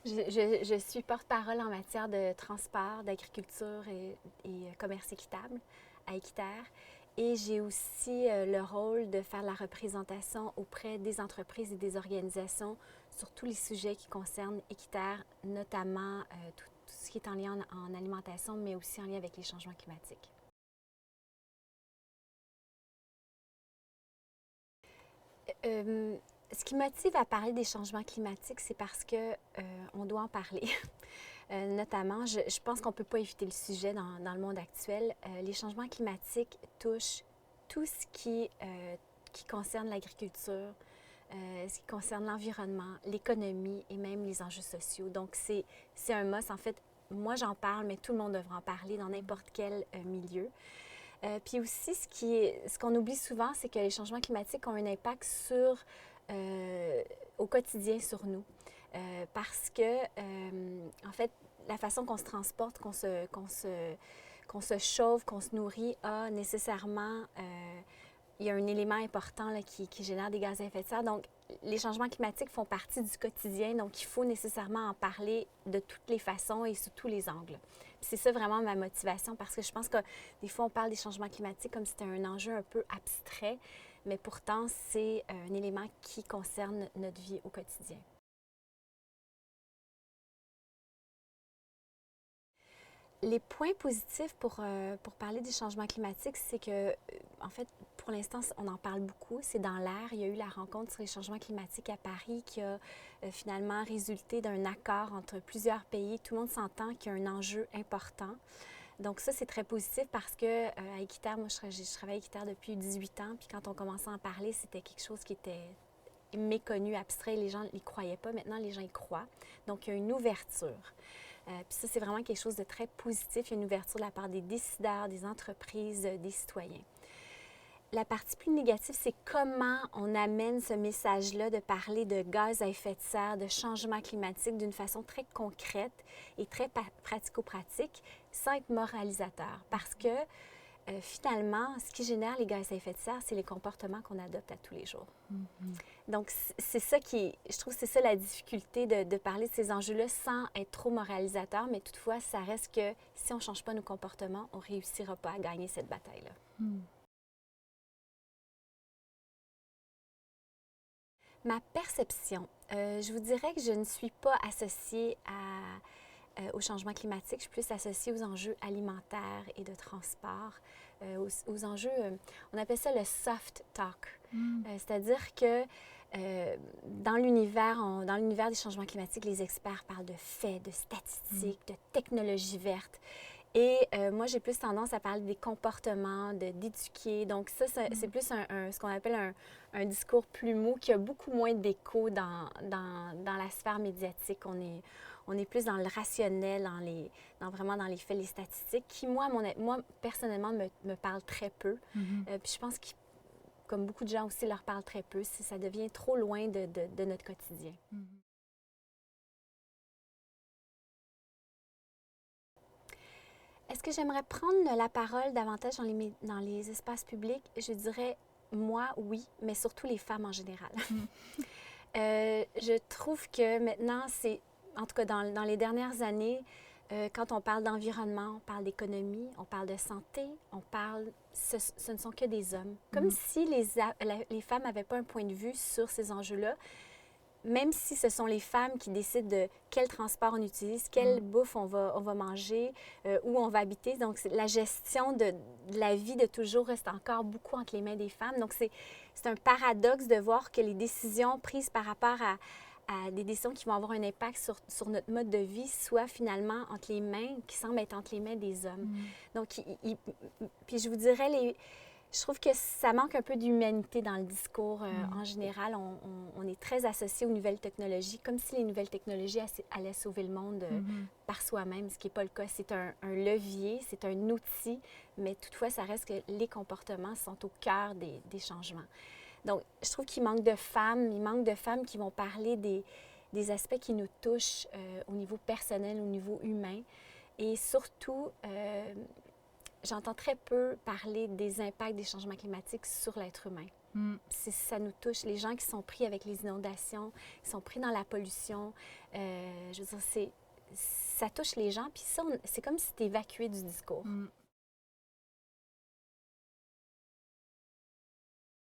Je suis porte-parole en matière de transport, d'agriculture et commerce équitable à Équiterre. Et j'ai aussi le rôle de faire la représentation auprès des entreprises et des organisations sur tous les sujets qui concernent Équiterre, notamment tout ce qui est en lien en alimentation, mais aussi en lien avec les changements climatiques. Euh, Ce qui motive à parler des changements climatiques, c'est parce que on doit en parler. Notamment, je pense qu'on ne peut pas éviter le sujet dans le monde actuel. Les changements climatiques touchent tout ce qui concerne l'agriculture, ce qui concerne l'environnement, l'économie et même les enjeux sociaux. Donc, c'est un must. En fait, moi, j'en parle, mais tout le monde devrait en parler dans n'importe quel milieu. Puis aussi, ce qu'on oublie souvent, c'est que les changements climatiques ont un impact au quotidien sur nous. Parce que, en fait, la façon qu'on se transporte, qu'on se chauffe, qu'on se nourrit, a nécessairement, il y a un élément important là, qui génère des gaz à effet de serre. Donc, les changements climatiques font partie du quotidien, donc il faut nécessairement en parler de toutes les façons et sous tous les angles. Puis c'est ça vraiment ma motivation, parce que je pense que des fois, on parle des changements climatiques comme si c'était un enjeu un peu abstrait, mais pourtant, c'est un élément qui concerne notre vie au quotidien. Les points positifs pour parler des changements climatiques, c'est que, en fait, pour l'instant, on en parle beaucoup. C'est dans l'air. Il y a eu la rencontre sur les changements climatiques à Paris qui a finalement résulté d'un accord entre plusieurs pays. Tout le monde s'entend qu'il y a un enjeu important. Donc ça, c'est très positif parce que à Équiterre, moi, je travaille à Équiterre depuis 18 ans. Puis quand on commençait à en parler, c'était quelque chose qui était méconnu, abstrait. Les gens n'y croyaient pas. Maintenant, les gens y croient. Donc, il y a une ouverture. Puis ça, c'est vraiment quelque chose de très positif. Il y a une ouverture de la part des décideurs, des entreprises, des citoyens. La partie plus négative, c'est comment on amène ce message-là de parler de gaz à effet de serre, de changement climatique d'une façon très concrète et très pratico-pratique sans être moralisateur. Parce que finalement, ce qui génère les gaz à effet de serre, c'est les comportements qu'on adopte à tous les jours. Donc, c'est ça je trouve que c'est ça la difficulté de parler de ces enjeux-là sans être trop moralisateur, mais toutefois, ça reste que si on ne change pas nos comportements, on ne réussira pas à gagner cette bataille-là. Ma perception, je vous dirais que je ne suis pas associée au changement climatique, je suis plus associée aux enjeux alimentaires et de transport, aux enjeux, on appelle ça le soft talk. C'est-à-dire que dans l'univers des changements climatiques, les experts parlent de faits, de statistiques, de technologies vertes. Et moi, j'ai plus tendance à parler des comportements, d'éduquer. Donc ça, c'est plus ce qu'on appelle un discours plus mou qui a beaucoup moins d'écho dans la sphère médiatique. On est plus dans le rationnel, vraiment dans les faits, les statistiques, qui, moi personnellement, me parlent très peu. Puis je pense que, comme beaucoup de gens aussi leur parlent très peu, ça devient trop loin de notre quotidien. Est-ce que j'aimerais prendre la parole davantage dans les espaces publics? Je dirais, moi, oui, mais surtout les femmes en général. Je trouve que maintenant, en tout cas dans les dernières années, quand on parle d'environnement, on parle d'économie, on parle de santé, ce ne sont que des hommes. Comme si les femmes n'avaient pas un point de vue sur ces enjeux-là, même si ce sont les femmes qui décident de quel transport on utilise, quelle bouffe on va manger, où on va habiter. Donc, la gestion de la vie de toujours reste encore beaucoup entre les mains des femmes. Donc, c'est un paradoxe de voir que les décisions prises par rapport à des décisions qui vont avoir un impact sur notre mode de vie soient finalement entre les mains, qui semblent être entre les mains des hommes. Donc, puis je vous dirais, je trouve que ça manque un peu d'humanité dans le discours. En général, on est très associé aux nouvelles technologies, comme si les nouvelles technologies allaient sauver le monde par soi-même, ce qui n'est pas le cas. C'est un levier, c'est un outil, mais toutefois, ça reste que les comportements sont au cœur des changements. Donc, je trouve qu'il manque de femmes, qui vont parler des aspects qui nous touchent au niveau personnel, au niveau humain. Et surtout, j'entends très peu parler des impacts des changements climatiques sur l'être humain. Ça nous touche. Les gens qui sont pris avec les inondations, qui sont pris dans la pollution, je veux dire, ça touche les gens, puis ça, c'est comme si c'était évacué du discours.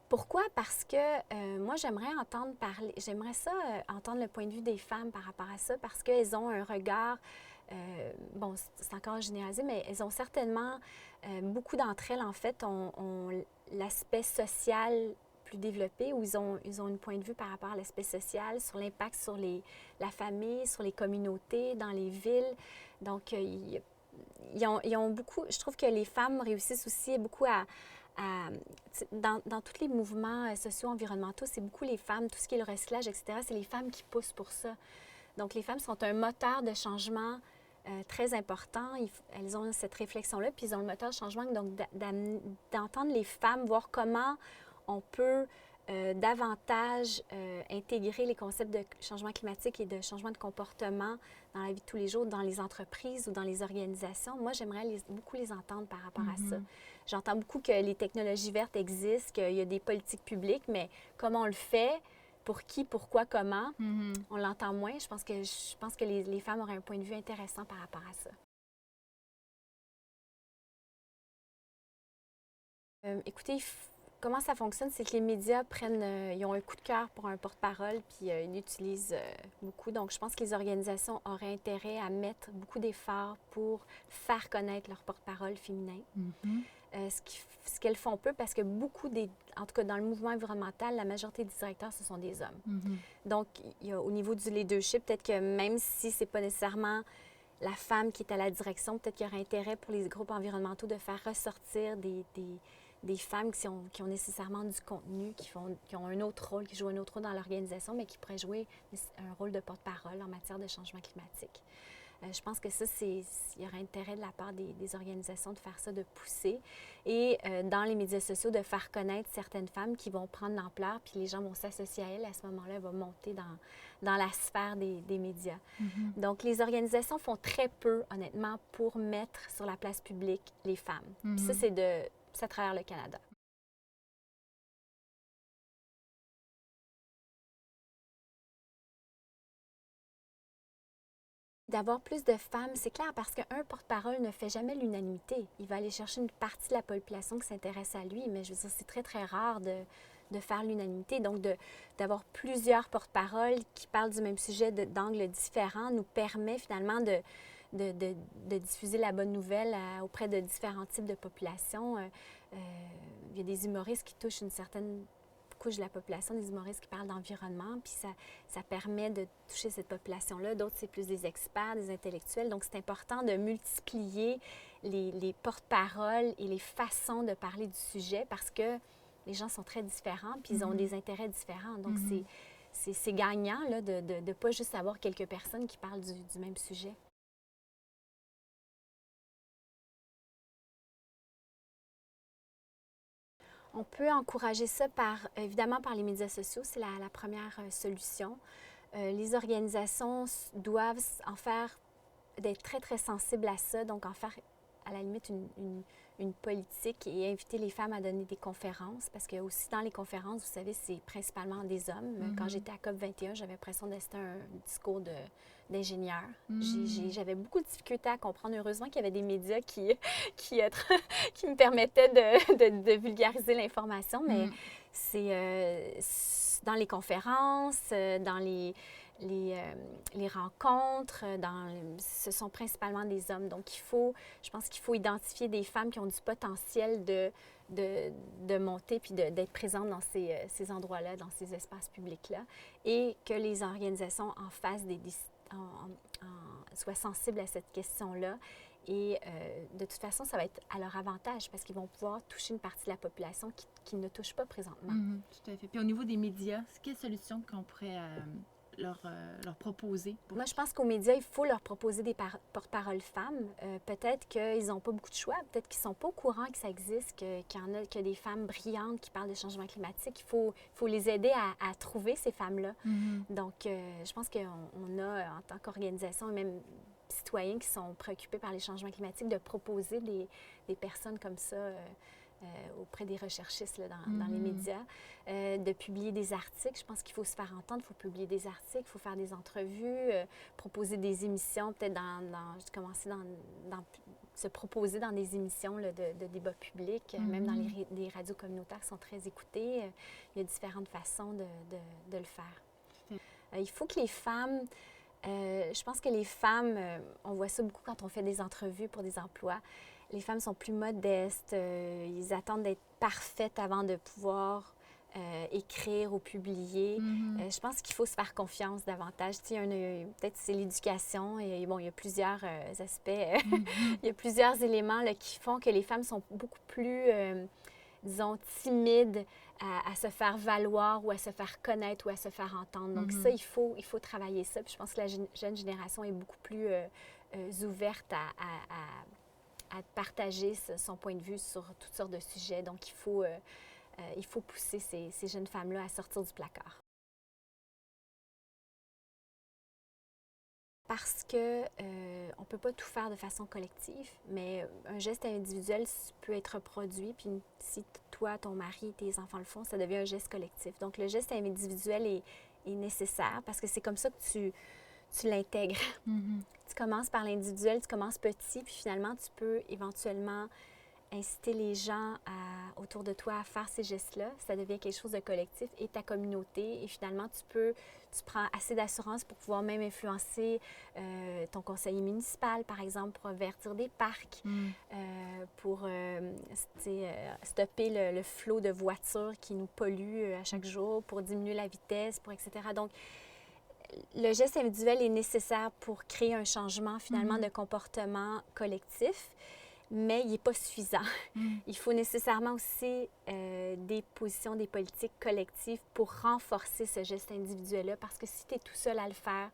Pourquoi? Parce que moi, j'aimerais ça, entendre le point de vue des femmes par rapport à ça, parce qu'elles ont un regard, bon, c'est encore généralisé, mais elles ont certainement, beaucoup d'entre elles, en fait, ont l'aspect social plus développé, où ils ont un point de vue par rapport à l'aspect social, sur l'impact sur la famille, sur les communautés, dans les villes. Donc, ils ont beaucoup, je trouve que les femmes réussissent aussi beaucoup dans tous les mouvements sociaux, environnementaux, c'est beaucoup les femmes, tout ce qui est le recyclage, etc., c'est les femmes qui poussent pour ça. Donc, les femmes sont un moteur de changement très important. Elles ont cette réflexion-là, puis ils ont le moteur de changement. Donc, d'entendre les femmes, voir comment on peut davantage intégrer les concepts de changement climatique et de changement de comportement dans la vie de tous les jours, dans les entreprises ou dans les organisations. Moi, j'aimerais beaucoup les entendre par rapport à ça. J'entends beaucoup que les technologies vertes existent, qu'il y a des politiques publiques, mais comment on le fait, pour qui, pourquoi, comment, on l'entend moins. Je pense que les femmes auraient un point de vue intéressant par rapport à ça. Écoutez, comment ça fonctionne, c'est que les médias ils ont un coup de cœur pour un porte-parole, puis ils l'utilisent beaucoup. Donc, je pense que les organisations auraient intérêt à mettre beaucoup d'efforts pour faire connaître leur porte-parole féminin. Ce qu'elles font peu, parce que en tout cas dans le mouvement environnemental, la majorité des directeurs, ce sont des hommes. Donc, au niveau du leadership, peut-être que même si ce n'est pas nécessairement la femme qui est à la direction, peut-être qu'il y aurait intérêt pour les groupes environnementaux de faire ressortir des femmes qui ont nécessairement du contenu, qui ont un autre rôle, qui jouent un autre rôle dans l'organisation, mais qui pourraient jouer un rôle de porte-parole en matière de changement climatique. Je pense que ça, il y aurait intérêt de la part des organisations de faire ça, de pousser. Et dans les médias sociaux, de faire connaître certaines femmes qui vont prendre l'ampleur, puis les gens vont s'associer à elles. À ce moment-là, elle va monter dans la sphère des médias. Donc, les organisations font très peu, honnêtement, pour mettre sur la place publique les femmes. Puis ça, c'est à travers le Canada. D'avoir plus de femmes, c'est clair, parce qu'un porte-parole ne fait jamais l'unanimité. Il va aller chercher une partie de la population qui s'intéresse à lui, mais je veux dire, c'est très, très rare de faire l'unanimité. Donc, d'avoir plusieurs porte-paroles qui parlent du même sujet d'angles différents nous permet finalement de diffuser la bonne nouvelle auprès de différents types de populations. Il y a des humoristes qui touchent une certaine couche de la population, des humoristes qui parlent d'environnement, puis ça permet de toucher cette population-là. D'autres, c'est plus des experts, des intellectuels. Donc, c'est important de multiplier les porte-paroles et les façons de parler du sujet, parce que les gens sont très différents, puis ils ont des intérêts différents. Donc, c'est gagnant là, de ne pas juste avoir quelques personnes qui parlent du même sujet. On peut encourager ça évidemment par les médias sociaux, c'est la première solution. Les organisations doivent d'être très, très sensibles à ça, donc en faire à la limite une politique et inviter les femmes à donner des conférences, parce que aussi dans les conférences, vous savez, c'est principalement des hommes. Quand j'étais à COP21, j'avais l'impression que c'était un discours d'ingénieur. J'avais beaucoup de difficultés à comprendre. Heureusement qu'il y avait des médias qui me permettaient de vulgariser l'information, mais c'est dans les conférences, dans les rencontres, ce sont principalement des hommes. Donc, je pense qu'il faut identifier des femmes qui ont du potentiel de monter puis d'être présentes dans ces endroits-là, dans ces espaces publics-là, et que les organisations en fassent soient sensibles à cette question-là. Et de toute façon, ça va être à leur avantage, parce qu'ils vont pouvoir toucher une partie de la population qui ne touche pas présentement. Tout à fait. Puis au niveau des médias, quelle solution qu'on pourrait leur proposer? Moi, je pense qu'aux médias, il faut leur proposer des porte-paroles femmes. Peut-être qu'ils n'ont pas beaucoup de choix, peut-être qu'ils ne sont pas au courant que ça existe, qu'il y a des femmes brillantes qui parlent de changement climatique. Il faut les aider à trouver ces femmes-là. Donc, je pense qu'on a, en tant qu'organisation, et même citoyens qui sont préoccupés par les changements climatiques, de proposer des personnes comme ça auprès des recherchistes là, dans les médias, de publier des articles. Je pense qu'il faut se faire entendre, il faut publier des articles, il faut faire des entrevues, proposer des émissions, peut-être commencer se proposer dans des émissions là, de débat public, même dans les radios communautaires qui sont très écoutées. Il y a différentes façons de le faire. Il faut que les femmes... je pense que les femmes, on voit ça beaucoup quand on fait des entrevues pour des emplois, les femmes sont plus modestes, ils attendent d'être parfaites avant de pouvoir écrire ou publier. Je pense qu'il faut se faire confiance davantage. Peut-être c'est l'éducation et bon, il y a plusieurs aspects, il y a plusieurs éléments là, qui font que les femmes sont beaucoup plus, disons, timides à se faire valoir ou à se faire connaître ou à se faire entendre. Donc ça, il faut travailler ça. Puis je pense que la jeune génération est beaucoup plus ouverte à partager son point de vue sur toutes sortes de sujets. Donc il faut pousser ces jeunes femmes-là à sortir du placard. Parce que on ne peut pas tout faire de façon collective, mais un geste individuel peut être reproduit, puis si toi, ton mari, tes enfants le font, ça devient un geste collectif. Donc le geste individuel est nécessaire parce que c'est comme ça que tu l'intègres. Tu commences par l'individuel, tu commences petit, puis finalement, tu peux éventuellement inciter les gens autour de toi à faire ces gestes-là. Ça devient quelque chose de collectif et ta communauté. Et finalement, tu prends assez d'assurance pour pouvoir même influencer ton conseiller municipal, par exemple, pour verdir des parcs, pour stopper le flot de voitures qui nous polluent à chaque jour, pour diminuer la vitesse, etc. Donc, le geste individuel est nécessaire pour créer un changement, finalement, de comportement collectif. Mais il n'est pas suffisant. Il faut nécessairement aussi des positions, des politiques collectives pour renforcer ce geste individuel-là, parce que si tu es tout seul à le faire,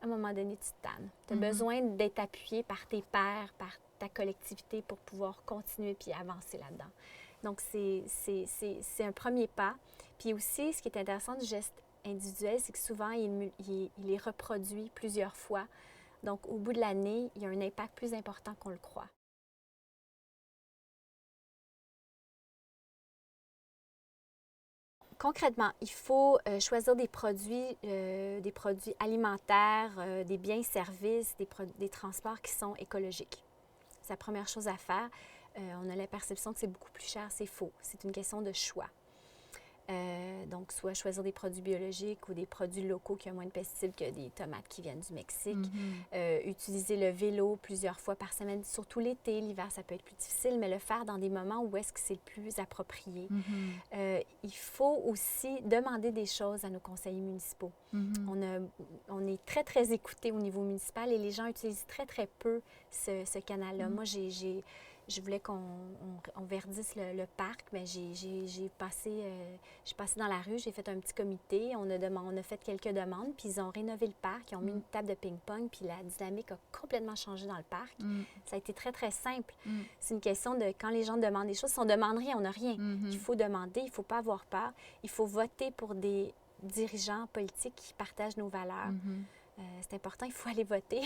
à un moment donné, tu te tannes. Tu as besoin d'être appuyé par tes pairs, par ta collectivité pour pouvoir continuer puis avancer là-dedans. Donc, c'est un premier pas. Puis aussi, ce qui est intéressant du geste individuel, c'est que souvent, il est reproduit plusieurs fois. Donc, au bout de l'année, il y a un impact plus important qu'on le croit. Concrètement, il faut choisir des produits alimentaires, des biens et services, des transports qui sont écologiques. C'est la première chose à faire. On a la perception que c'est beaucoup plus cher, c'est faux. C'est une question de choix. Donc, soit choisir des produits biologiques ou des produits locaux qui ont moins de pesticides que des tomates qui viennent du Mexique. Utiliser le vélo plusieurs fois par semaine, surtout l'été. L'hiver, ça peut être plus difficile, mais le faire dans des moments où est-ce que c'est le plus approprié. Il faut aussi demander des choses à nos conseillers municipaux. On est très, très écoutés au niveau municipal et les gens utilisent très, très peu ce canal-là. Moi, je voulais qu'on verdisse le parc, mais j'ai passé dans la rue, j'ai fait un petit comité, on a fait quelques demandes, puis ils ont rénové le parc, ils ont mis une table de ping-pong, puis la dynamique a complètement changé dans le parc. Ça a été très, très simple. C'est une question de quand les gens demandent des choses, si on ne demande rien, on n'a rien. Il faut demander, il ne faut pas avoir peur, il faut voter pour des dirigeants politiques qui partagent nos valeurs. C'est important, il faut aller voter.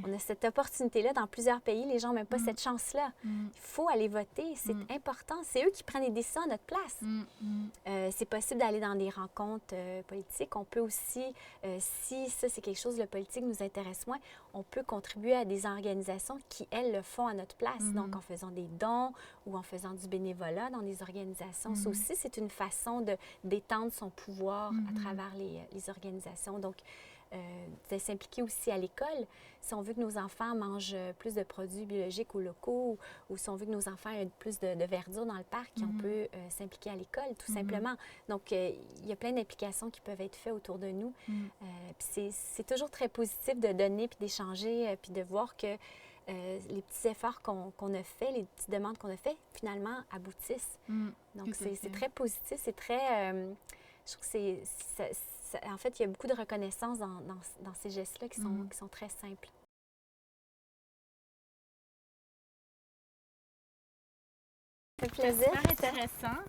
On a cette opportunité-là dans plusieurs pays. Les gens n'ont même pas cette chance-là. Il faut aller voter, c'est important. C'est eux qui prennent les décisions à notre place. C'est possible d'aller dans des rencontres politiques. On peut aussi, si ça, c'est quelque chose, le politique nous intéresse moins, on peut contribuer à des organisations qui, elles, le font à notre place. Donc, en faisant des dons ou en faisant du bénévolat dans des organisations. Ça aussi, c'est une façon d'étendre son pouvoir à travers les organisations. Donc, de s'impliquer aussi à l'école. Si on veut que nos enfants mangent plus de produits biologiques ou locaux, ou si on veut que nos enfants aient plus de verdure dans le parc, on peut s'impliquer à l'école, tout simplement. Donc, il y a plein d'implications qui peuvent être faites autour de nous. Puis c'est toujours très positif de donner, puis d'échanger, puis de voir que les petits efforts qu'on a faits, les petites demandes qu'on a faites, finalement, aboutissent. Donc, c'est très positif, c'est très... je trouve que en fait, il y a beaucoup de reconnaissance dans ces gestes-là qui sont très simples. Ça fait plaisir. C'est super intéressant.